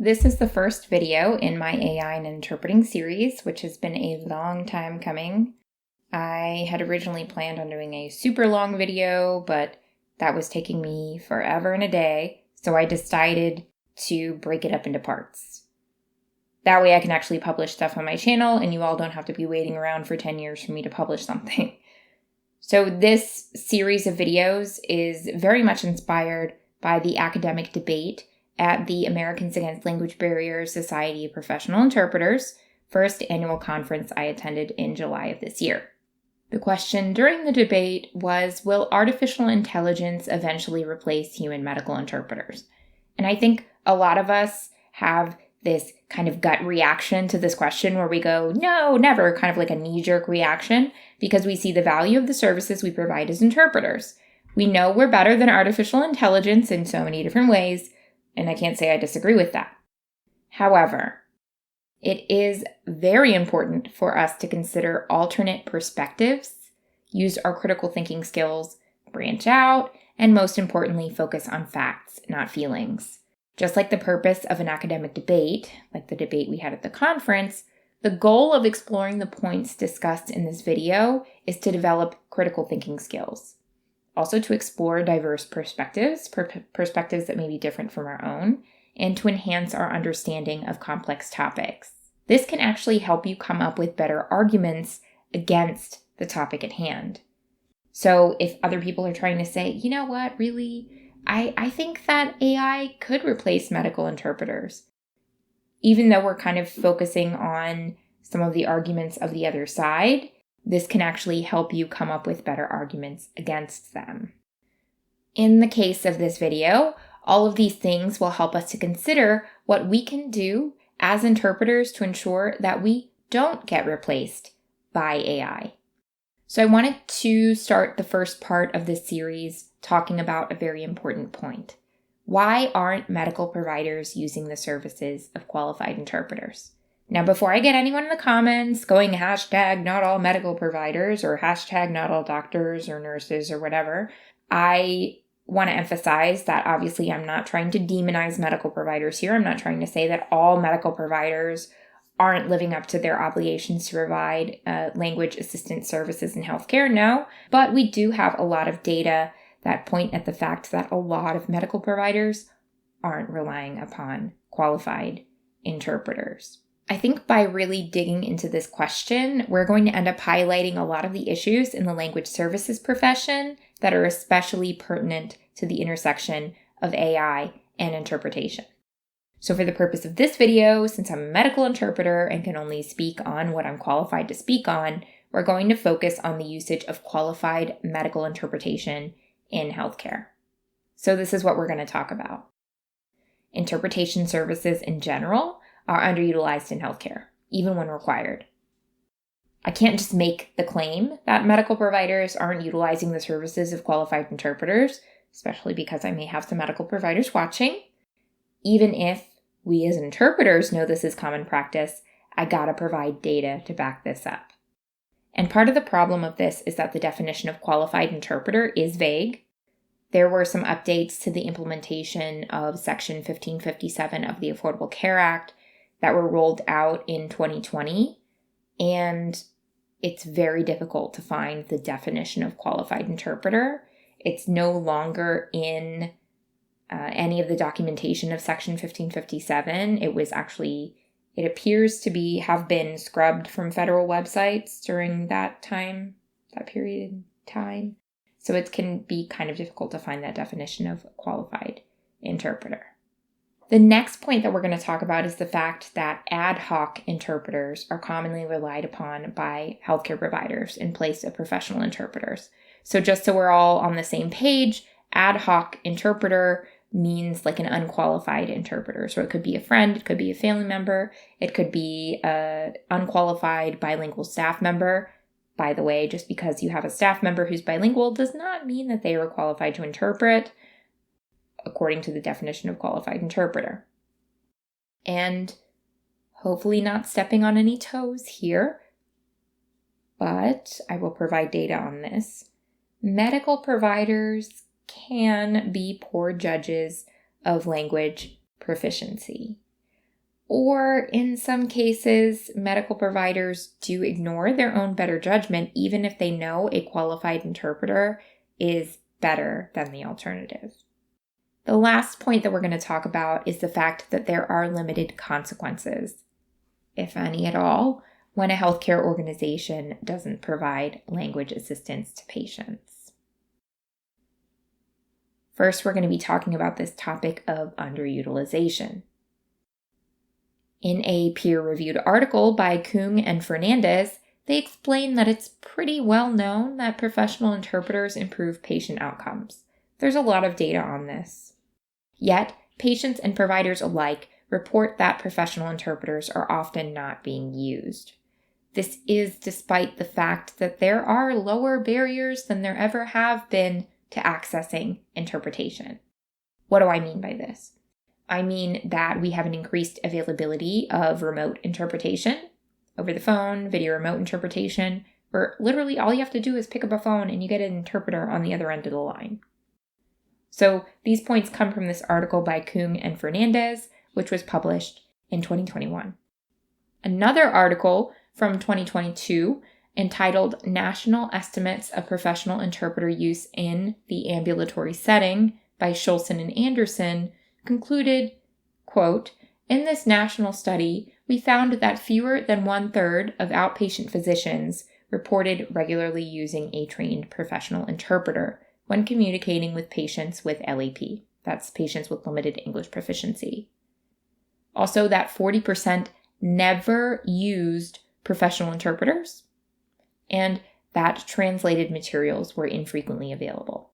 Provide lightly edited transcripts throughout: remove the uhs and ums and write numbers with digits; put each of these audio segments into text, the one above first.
This is the first video in my AI and interpreting series, which has been a long time coming. I had originally planned on doing a super long video, but that was taking me forever and a day, so I decided to break it up into parts. That way I can actually publish stuff on my channel, and you all don't have to be waiting around for 10 years for me to publish something. So this series of videos is very much inspired by the academic debate at the Americans Against Language Barriers Society of Professional Interpreters first annual conference I attended in July of this year. The question during the debate was, will artificial intelligence eventually replace human medical interpreters? And I think a lot of us have this kind of gut reaction to this question where we go, no, never, kind of like a knee-jerk reaction, because we see the value of the services we provide as interpreters. We know we're better than artificial intelligence in so many different ways, and I can't say I disagree with that. However, it is very important for us to consider alternate perspectives, use our critical thinking skills, branch out, and most importantly, focus on facts, not feelings. Just like the purpose of an academic debate, like the debate we had at the conference, the goal of exploring the points discussed in this video is to develop critical thinking skills. Also to explore diverse perspectives, perspectives that may be different from our own, and to enhance our understanding of complex topics. This can actually help you come up with better arguments against the topic at hand. So if other people are trying to say, you know what, really, I think that AI could replace medical interpreters, even though we're kind of focusing on some of the arguments of the other side, this can actually help you come up with better arguments against them. In the case of this video, all of these things will help us to consider what we can do as interpreters to ensure that we don't get replaced by AI. So I wanted to start the first part of this series talking about a very important point. Why aren't medical providers using the services of qualified interpreters? Now, before I get anyone in the comments going hashtag not all medical providers or hashtag not all doctors or nurses or whatever, I want to emphasize that obviously I'm not trying to demonize medical providers here. I'm not trying to say that all medical providers aren't living up to their obligations to provide language assistance services in healthcare. No, but we do have a lot of data that point at the fact that a lot of medical providers aren't relying upon qualified interpreters. I think by really digging into this question, we're going to end up highlighting a lot of the issues in the language services profession that are especially pertinent to the intersection of AI and interpretation. So for the purpose of this video, since I'm a medical interpreter and can only speak on what I'm qualified to speak on, we're going to focus on the usage of qualified medical interpretation in healthcare. So this is what we're going to talk about. Interpretation services in general are underutilized in healthcare, even when required. I can't just make the claim that medical providers aren't utilizing the services of qualified interpreters, especially because I may have some medical providers watching. Even if we as interpreters know this is common practice, I gotta provide data to back this up. And part of the problem of this is that the definition of qualified interpreter is vague. There were some updates to the implementation of Section 1557 of the Affordable Care Act that were rolled out in 2020, and it's very difficult to find the definition of qualified interpreter. It's no longer in any of the documentation of Section 1557. It appears to have been scrubbed from federal websites during that period of time. So it can be kind of difficult to find that definition of qualified interpreter. The next point that we're going to talk about is the fact that ad hoc interpreters are commonly relied upon by healthcare providers in place of professional interpreters. So just so we're all on the same page, ad hoc interpreter means like an unqualified interpreter. So it could be a friend, it could be a family member, it could be an unqualified bilingual staff member. By the way, just because you have a staff member who's bilingual does not mean that they are qualified to interpret, according to the definition of qualified interpreter. And hopefully not stepping on any toes here, but I will provide data on this. Medical providers can be poor judges of language proficiency. Or in some cases, medical providers do ignore their own better judgment, even if they know a qualified interpreter is better than the alternative. The last point that we're going to talk about is the fact that there are limited consequences, if any at all, when a healthcare organization doesn't provide language assistance to patients. First, we're going to be talking about this topic of underutilization. In a peer-reviewed article by Khoong and Fernandez, they explain that it's pretty well known that professional interpreters improve patient outcomes. There's a lot of data on this. Yet, patients and providers alike report that professional interpreters are often not being used. This is despite the fact that there are lower barriers than there ever have been to accessing interpretation. What do I mean by this? I mean that we have an increased availability of remote interpretation, over the phone, video remote interpretation, where literally all you have to do is pick up a phone and you get an interpreter on the other end of the line. So these points come from this article by Khoong and Fernandez, which was published in 2021. Another article from 2022 entitled National Estimates of Professional Interpreter Use in the Ambulatory Setting by Schulson and Anderson concluded, quote, "In this national study, we found that fewer than 1/3 of outpatient physicians reported regularly using a trained professional interpreter when communicating with patients with LEP. That's patients with limited English proficiency. Also, that 40% never used professional interpreters, and that translated materials were infrequently available."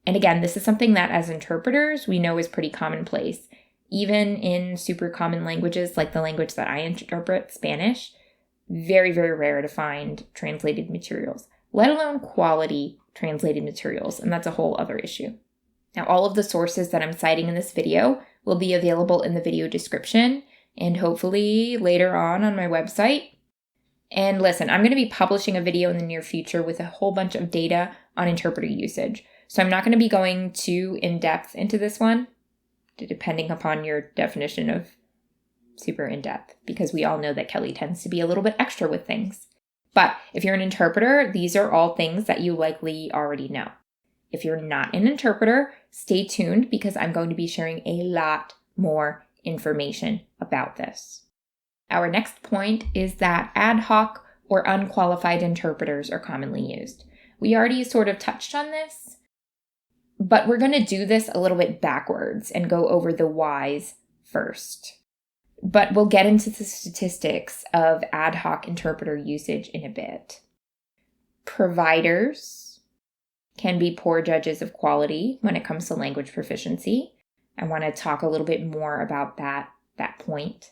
And again, this is something that as interpreters, we know is pretty commonplace. Even in super common languages like the language that I interpret, Spanish, very, very rare to find translated materials, let alone quality translated materials. And that's a whole other issue. Now, all of the sources that I'm citing in this video will be available in the video description and hopefully later on my website. And listen, I'm going to be publishing a video in the near future with a whole bunch of data on interpreter usage. So I'm not going to be going too in-depth into this one, depending upon your definition of super in-depth, because we all know that Kelly tends to be a little bit extra with things. But if you're an interpreter, these are all things that you likely already know. If you're not an interpreter, stay tuned because I'm going to be sharing a lot more information about this. Our next point is that ad hoc or unqualified interpreters are commonly used. We already sort of touched on this, but we're going to do this a little bit backwards and go over the whys first. But we'll get into the statistics of ad hoc interpreter usage in a bit. Providers can be poor judges of quality when it comes to language proficiency. I want to talk a little bit more about that point.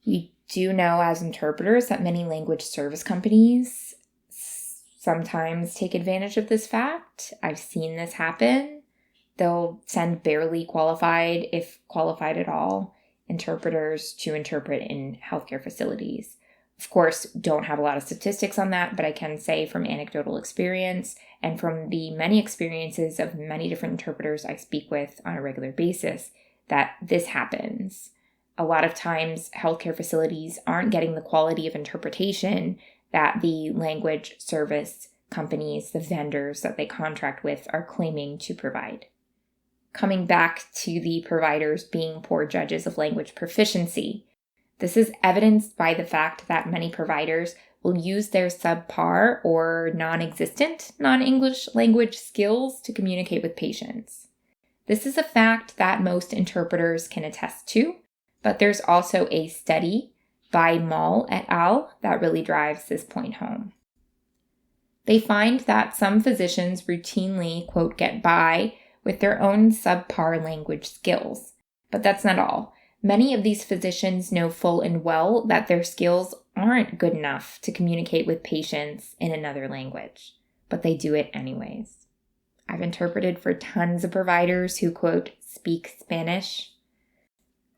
We do know as interpreters that many language service companies sometimes take advantage of this fact. I've seen this happen. They'll send barely qualified, if qualified at all, interpreters to interpret in healthcare facilities. Of course, don't have a lot of statistics on that, but I can say from anecdotal experience and from the many experiences of many different interpreters I speak with on a regular basis that this happens. A lot of times, healthcare facilities aren't getting the quality of interpretation that the language service companies, the vendors that they contract with, are claiming to provide. Coming back to the providers being poor judges of language proficiency, this is evidenced by the fact that many providers will use their subpar or non-existent non-English language skills to communicate with patients. This is a fact that most interpreters can attest to, but there's also a study by Mall et al. That really drives this point home. They find that some physicians routinely, quote, get by with their own subpar language skills. But that's not all. Many of these physicians know full and well that their skills aren't good enough to communicate with patients in another language, but they do it anyways. I've interpreted for tons of providers who, quote, speak Spanish.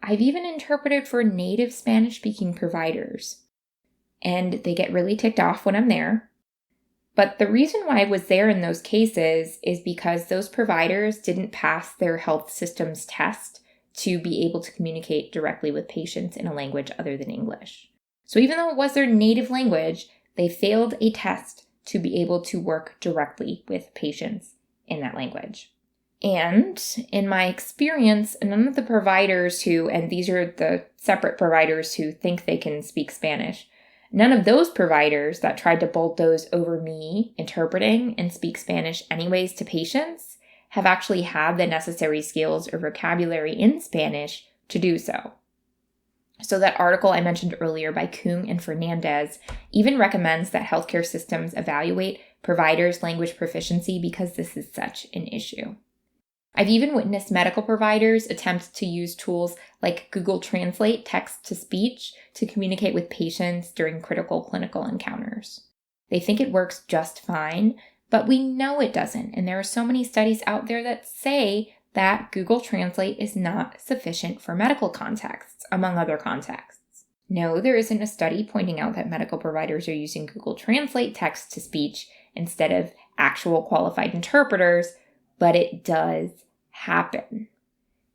I've even interpreted for native Spanish-speaking providers, and they get really ticked off when I'm there. But the reason why I was there in those cases is because those providers didn't pass their health systems test to be able to communicate directly with patients in a language other than English. So even though it was their native language, they failed a test to be able to work directly with patients in that language. And in my experience, none of the providers and these are the separate providers who think they can speak Spanish, none of those providers that tried to bulldoze over me interpreting and speak Spanish anyways to patients have actually had the necessary skills or vocabulary in Spanish to do so. So that article I mentioned earlier by Khoong and Fernandez even recommends that healthcare systems evaluate providers' language proficiency because this is such an issue. I've even witnessed medical providers attempt to use tools like Google Translate text-to-speech to communicate with patients during critical clinical encounters. They think it works just fine, but we know it doesn't, and there are so many studies out there that say that Google Translate is not sufficient for medical contexts, among other contexts. No, there isn't a study pointing out that medical providers are using Google Translate text-to-speech instead of actual qualified interpreters, but it does happen.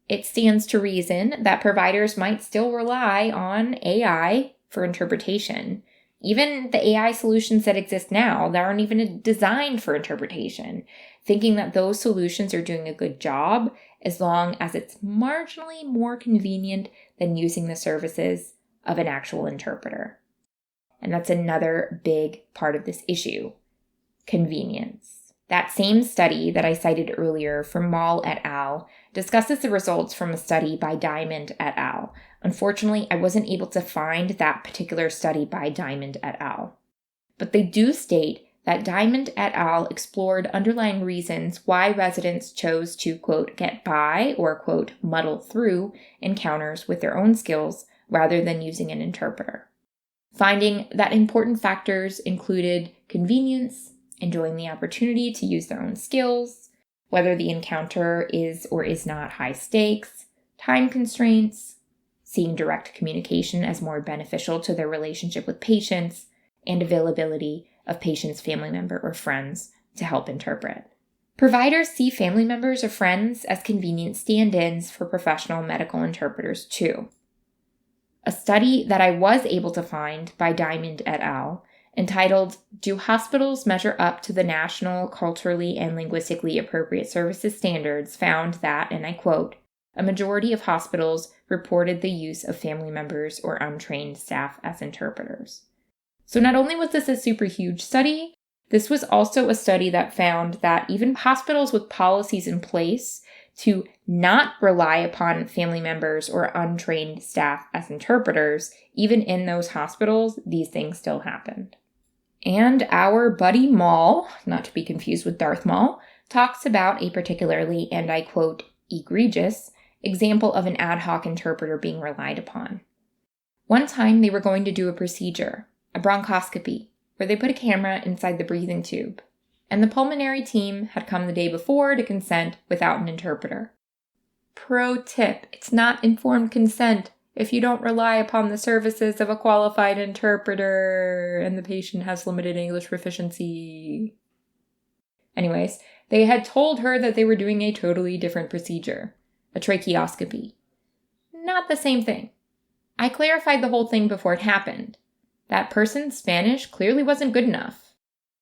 It stands to reason that providers might still rely on AI for interpretation. Even the AI solutions that exist now that aren't even designed for interpretation, thinking that those solutions are doing a good job as long as it's marginally more convenient than using the services of an actual interpreter. And that's another big part of this issue: convenience. That same study that I cited earlier from Mall et al. Discusses the results from a study by Diamond et al. Unfortunately, I wasn't able to find that particular study by Diamond et al. But they do state that Diamond et al. Explored underlying reasons why residents chose to, quote, get by or, quote, muddle through encounters with their own skills rather than using an interpreter, finding that important factors included convenience, enjoying the opportunity to use their own skills, whether the encounter is or is not high stakes, time constraints, seeing direct communication as more beneficial to their relationship with patients, and availability of patients' family member or friends to help interpret. Providers see family members or friends as convenient stand-ins for professional medical interpreters too. A study that I was able to find by Diamond et al., entitled, "Do Hospitals Measure Up to the National Culturally and Linguistically Appropriate Services Standards?" found that, and I quote, "A majority of hospitals reported the use of family members or untrained staff as interpreters." So not only was this a super huge study, this was also a study that found that even hospitals with policies in place to not rely upon family members or untrained staff as interpreters, even in those hospitals, these things still happened. And our buddy Maul, not to be confused with Darth Maul, talks about a particularly, and I quote, egregious example of an ad hoc interpreter being relied upon. One time they were going to do a procedure, a bronchoscopy, where they put a camera inside the breathing tube, and the pulmonary team had come the day before to consent without an interpreter. Pro tip, it's not informed consent if you don't rely upon the services of a qualified interpreter and the patient has limited English proficiency. Anyways, they had told her that they were doing a totally different procedure, a tracheoscopy. Not the same thing. I clarified the whole thing before it happened. That person's Spanish clearly wasn't good enough.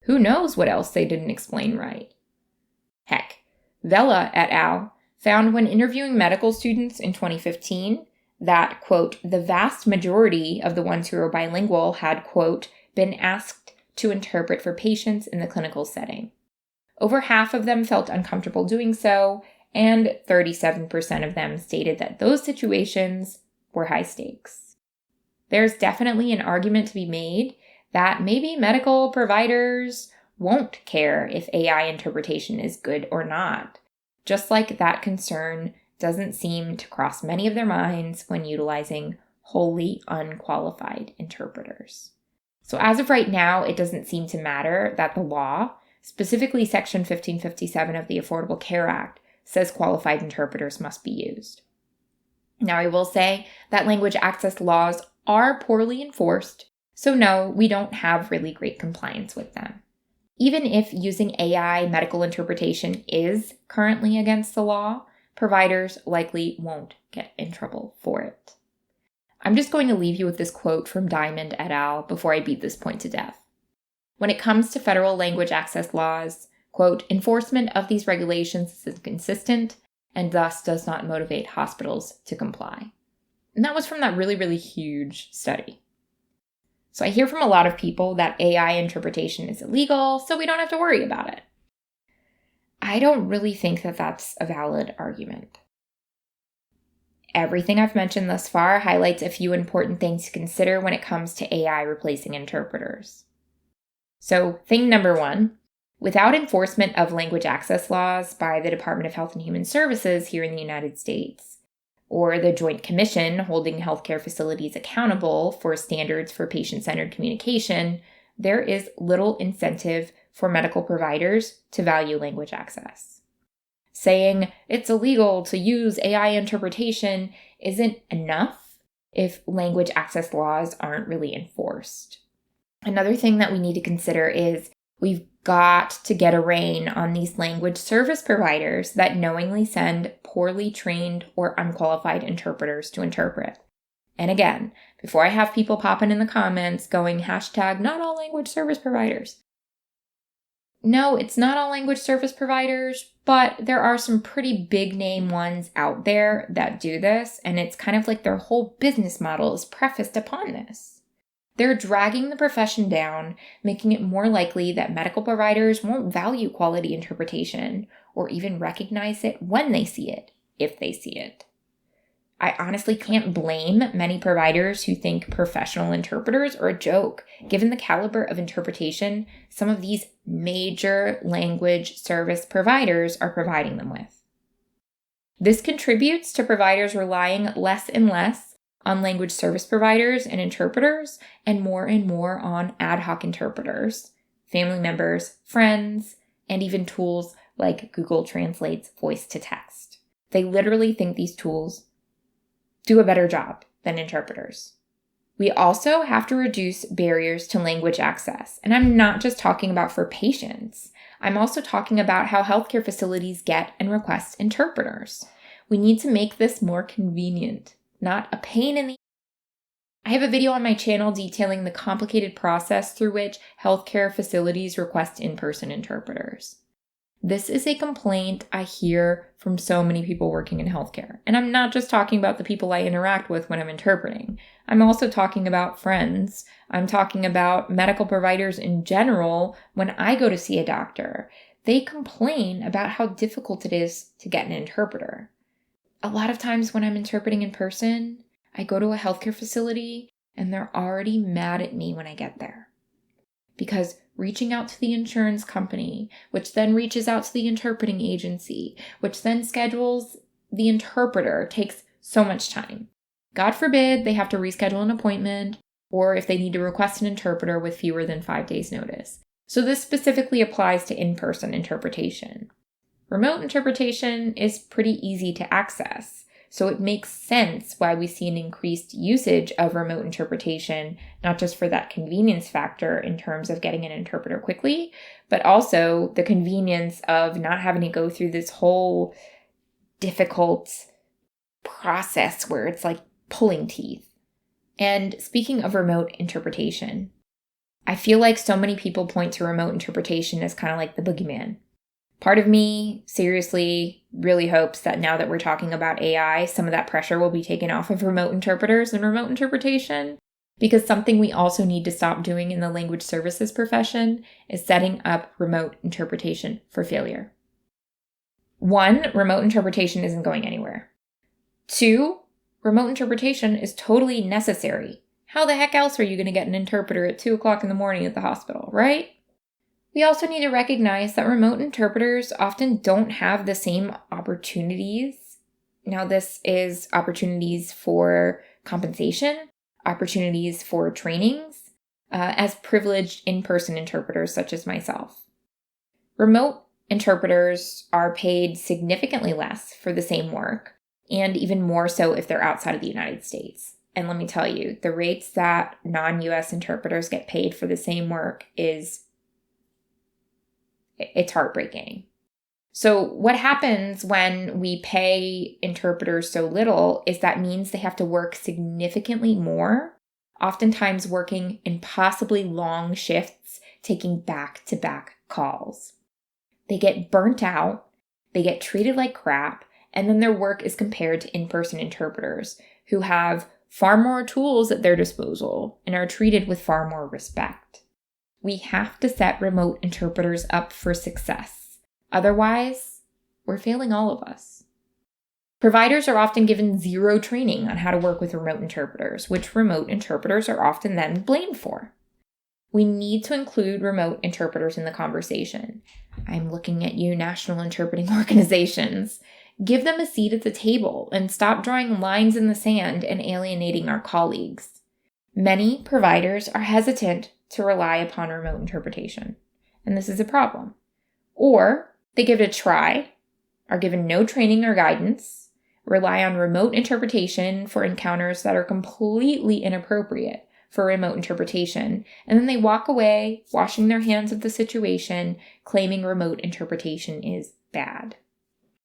Who knows what else they didn't explain right? Heck, Vela et al. Found when interviewing medical students in 2015 that, quote, the vast majority of the ones who were bilingual had, quote, been asked to interpret for patients in the clinical setting. Over half of them felt uncomfortable doing so, and 37% of them stated that those situations were high stakes. There's definitely an argument to be made that maybe medical providers won't care if AI interpretation is good or not, just like that concern doesn't seem to cross many of their minds when utilizing wholly unqualified interpreters. So as of right now, it doesn't seem to matter that the law, specifically Section 1557 of the Affordable Care Act, says qualified interpreters must be used. Now, I will say that language access laws are poorly enforced, so no, we don't have really great compliance with them. Even if using AI medical interpretation is currently against the law, providers likely won't get in trouble for it. I'm just going to leave you with this quote from Diamond et al. Before I beat this point to death. When it comes to federal language access laws, quote, enforcement of these regulations is inconsistent and thus does not motivate hospitals to comply. And that was from that really, really huge study. So I hear from a lot of people that AI interpretation is illegal, so we don't have to worry about it. I don't really think that that's a valid argument. Everything I've mentioned thus far highlights a few important things to consider when it comes to AI replacing interpreters. So, thing number one, without enforcement of language access laws by the Department of Health and Human Services here in the United States, or the Joint Commission holding healthcare facilities accountable for standards for patient-centered communication, there is little incentive for medical providers to value language access. Saying it's illegal to use AI interpretation isn't enough if language access laws aren't really enforced. Another thing that we need to consider is we've got to get a rein on these language service providers that knowingly send poorly trained or unqualified interpreters to interpret. And again, before I have people popping in the comments going hashtag not all language service providers. No, it's not all language service providers, but there are some pretty big name ones out there that do this, and it's kind of like their whole business model is prefaced upon this. They're dragging the profession down, making it more likely that medical providers won't value quality interpretation or even recognize it when they see it, if they see it. I honestly can't blame many providers who think professional interpreters are a joke, given the caliber of interpretation some of these major language service providers are providing them with. This contributes to providers relying less and less on language service providers and interpreters, and more on ad hoc interpreters, family members, friends, and even tools like Google Translate's voice to text. They literally think these tools do a better job than interpreters. We also have to reduce barriers to language access. And I'm not just talking about for patients. I'm also talking about how healthcare facilities get and request interpreters. We need to make this more convenient, not a pain in the... I have a video on my channel detailing the complicated process through which healthcare facilities request in-person interpreters. This is a complaint I hear from so many people working in healthcare. And I'm not just talking about the people I interact with when I'm interpreting. I'm also talking about friends. I'm talking about medical providers in general when I go to see a doctor. They complain about how difficult it is to get an interpreter. A lot of times when I'm interpreting in person, I go to a healthcare facility and they're already mad at me when I get there. Because reaching out to the insurance company, which then reaches out to the interpreting agency, which then schedules the interpreter, takes so much time. God forbid they have to reschedule an appointment, or if they need to request an interpreter with fewer than 5 days' notice. So this specifically applies to in-person interpretation. Remote interpretation is pretty easy to access, so it makes sense why we see an increased usage of remote interpretation, not just for that convenience factor in terms of getting an interpreter quickly, but also the convenience of not having to go through this whole difficult process where it's like pulling teeth. And speaking of remote interpretation, I feel like so many people point to remote interpretation as kind of like the boogeyman. Part of me seriously really hopes that now that we're talking about AI, some of that pressure will be taken off of remote interpreters and remote interpretation, because something we also need to stop doing in the language services profession is setting up remote interpretation for failure. 1, remote interpretation isn't going anywhere. 2, remote interpretation is totally necessary. How the heck else are you going to get an interpreter at 2 o'clock in the morning at the hospital, right? We also need to recognize that remote interpreters often don't have the same opportunities. Now, this is opportunities for compensation, opportunities for trainings, as privileged in-person interpreters such as myself. Remote interpreters are paid significantly less for the same work, and even more so if they're outside of the United States. And let me tell you, the rates that non-US interpreters get paid for the same work it's heartbreaking. So what happens when we pay interpreters so little is that means they have to work significantly more, oftentimes working impossibly long shifts, taking back-to-back calls. They get burnt out, they get treated like crap, and then their work is compared to in-person interpreters who have far more tools at their disposal and are treated with far more respect. We have to set remote interpreters up for success. Otherwise, we're failing all of us. Providers are often given zero training on how to work with remote interpreters, which remote interpreters are often then blamed for. We need to include remote interpreters in the conversation. I'm looking at you, national interpreting organizations. Give them a seat at the table and stop drawing lines in the sand and alienating our colleagues. Many providers are hesitant to rely upon remote interpretation, and this is a problem. Or they give it a try, are given no training or guidance, rely on remote interpretation for encounters that are completely inappropriate for remote interpretation, and then they walk away, washing their hands of the situation, claiming remote interpretation is bad.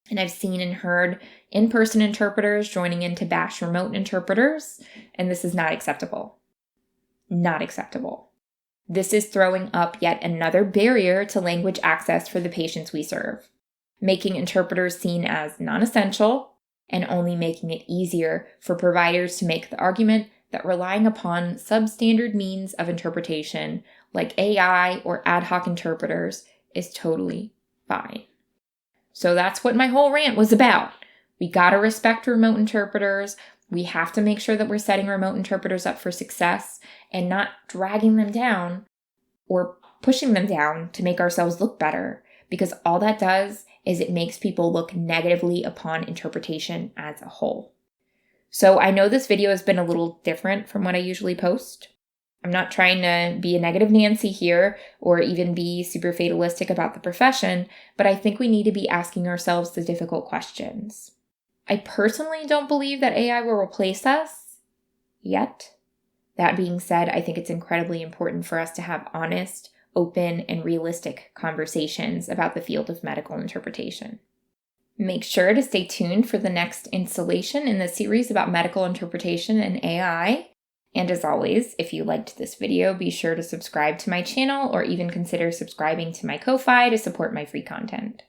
And I've seen and heard in-person interpreters joining in to bash remote interpreters, and this is not acceptable. Not acceptable. This is throwing up yet another barrier to language access for the patients we serve, making interpreters seen as non-essential and only making it easier for providers to make the argument that relying upon substandard means of interpretation like AI or ad hoc interpreters is totally fine. So that's what my whole rant was about. We gotta respect remote interpreters. We have to make sure that we're setting remote interpreters up for success and not dragging them down or pushing them down to make ourselves look better, because all that does is it makes people look negatively upon interpretation as a whole. So I know this video has been a little different from what I usually post. I'm not trying to be a negative Nancy here or even be super fatalistic about the profession, but I think we need to be asking ourselves the difficult questions. I personally don't believe that AI will replace us yet. That being said, I think it's incredibly important for us to have honest, open, and realistic conversations about the field of medical interpretation. Make sure to stay tuned for the next installation in the series about medical interpretation and AI. And as always, if you liked this video, be sure to subscribe to my channel or even consider subscribing to my Ko-Fi to support my free content.